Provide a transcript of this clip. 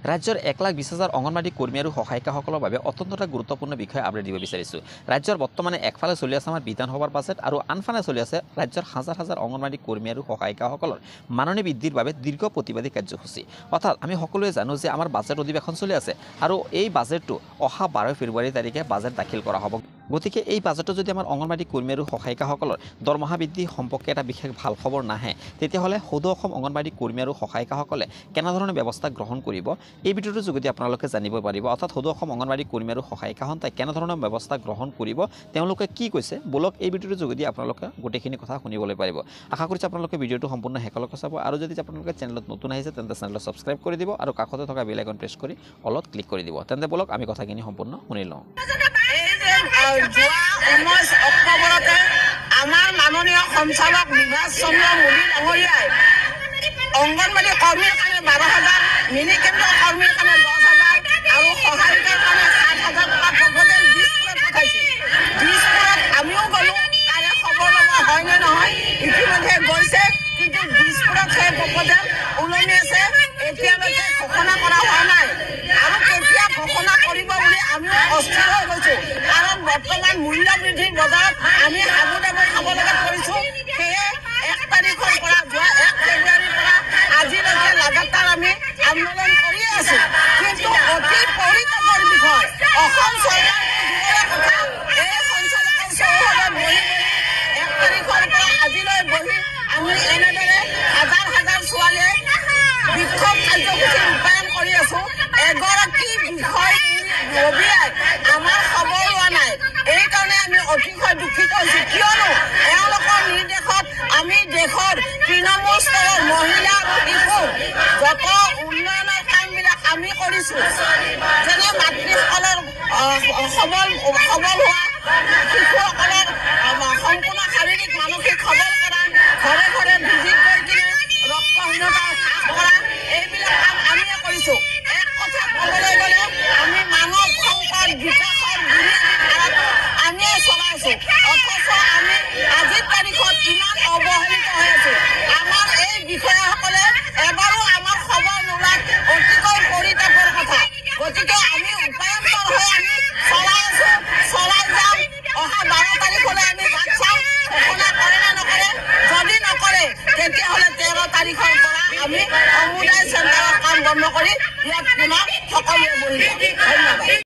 ৰাজ্যৰ 1,20,000 অংগনবাড়ী কৰ্মী আৰু সহায়িকাসকলৰ বাবে অত্যন্ত এটা গুৰুত্বপূৰ্ণ বিষয় আপডেট দিব বিচাৰিছোঁ। ৰাজ্যৰ বৰ্তমানে একফালে চলি আছে আমাৰ বিধানসভাৰ বাজেট আৰু আনফালে চলি আছে ৰাজ্যৰ হাজাৰ হাজাৰ অংগনবাড়ী কৰ্মী আৰু সহায়িকাসকলৰ মাননি বৃদ্ধিৰ বাবে দীৰ্ঘ প্ৰতিবাদী কাৰ্যসূচী। অৰ্থাৎ আমি সকলোৱে জানো যে আমাৰ বাজেট অধিৱেশন চলি আছে আৰু এই বাজেটটো অহা 12 ফেব্ৰুৱাৰী তাৰিখে বাজেট দাখিল কৰা হ'ব। গতিকে এই বাজেটত যদি আমাৰ অংগনবাড়ী কৰ্মী আৰু সহায়িকাসকলৰ দৰমহা বৃদ্ধি সম্পৰ্কে এটা বিশেষ ভাল খবৰ নাহে, তেতিয়াহ'লে সদৌ অসম অংগনবাড়ী কৰ্মী আৰু সহায়িকাসকলে কেনেধৰণৰ ব্যৱস্থা গ্ৰহণ কৰিব এই ভিডিঅ'টোৰ যোগেদি আপোনালোকে জানিব পাৰিব। অৰ্থাৎ সদৌ অসম অংগনবাড়ী কৰ্মী আৰু সহায়িকা সন্থাই কেনেধৰণৰ ব্যৱস্থা গ্ৰহণ কৰিব, তেওঁলোকে কি কৈছে বলক এই ভিডিঅ'টোৰ যোগেদি আপোনালোকে গোটেইখিনি কথা শুনিবলৈ পাৰিব। আশা কৰিছোঁ আপোনালোকে ভিডিঅ'টো সম্পূৰ্ণ শেষলৈকে চাব আৰু যদি আপোনালোকে চেনেলত নতুন আহিছে তেন্তে চেনেলটো ছাবস্ক্ৰাইব কৰি দিব আৰু কাষতে থকা বেল আইকন প্ৰেছ কৰি অলপ ক্লিক কৰি দিব। তেন্তে বলক আমি কথাখিনি সম্পূৰ্ণ শুনি লওঁ। যোৱা 19 অক্টোবৰতে আমাৰ মাননীয় সঞ্চালক বিভাস চন্দ্ৰ মোদী ডাঙৰীয়াই অংগনবাড়ী কৰ্মীৰ কাৰণে 12,000, মিনি কেন্দ্ৰীয় কৰ্মীৰ কাৰণে 10,000 আৰু সহায়িকাৰ কাৰণে 7,000 টকা প্ৰপ'জেল দিছপুৰত পঠাইছিল। দিছপুৰত আমিও গ'লো, তাৰে খবৰ ল'ব হয়নে নহয়, ইতিমধ্যে গৈছে, কিন্তু দিছপুৰত সেই প্ৰপ'জেল ওলমি আছে, এতিয়ালৈকে ঘোষণা কৰা হোৱা নাই আৰু কেতিয়া ঘোষণা কৰিব বুলি আমিও অস্থিৰ হৈ গৈছোঁ। কাৰণ বৰ্তমান মূল্য বৃদ্ধিৰ বজাৰত আমি সাবুদাবু খাব লগা কৰিছোঁ। সেয়ে 1 তাৰিখৰ পৰা যোৱা 1 ফেব্ৰুৱাৰীৰ পৰা আজিলৈকে লাগাতাৰ আমি আন্দোলন কৰি আছোঁ। কিন্তু অতি পৰিতাপৰ বিষয়, অসম চৰকাৰৰ দিবৰে কথা এই সঞ্চালকৰ চৌহদত বহি 1 তাৰিখৰ পৰা আজিলৈ বহি আমি এনেদৰে হাজাৰ হাজাৰ ছোৱালীয়ে বিক্ষোভ কাৰ্যসূচী ৰূপায়ণ কৰি আছোঁ। এগৰাকী বিষয় লবিয়াই আমাৰ খবৰ লোৱা নাই, এইকাৰণে আমি অতিশয় দুখিত হৈছোঁ। কিয়নো এওঁলোকৰ নিৰ্দেশত আমি দেশৰ তৃণমূল স্তৰৰ মহিলা আৰু শিশু যত উন্নয়নৰ কামবিলাক আমি কৰিছোঁ, যেনে মাতৃসকলৰ সবল হোৱা,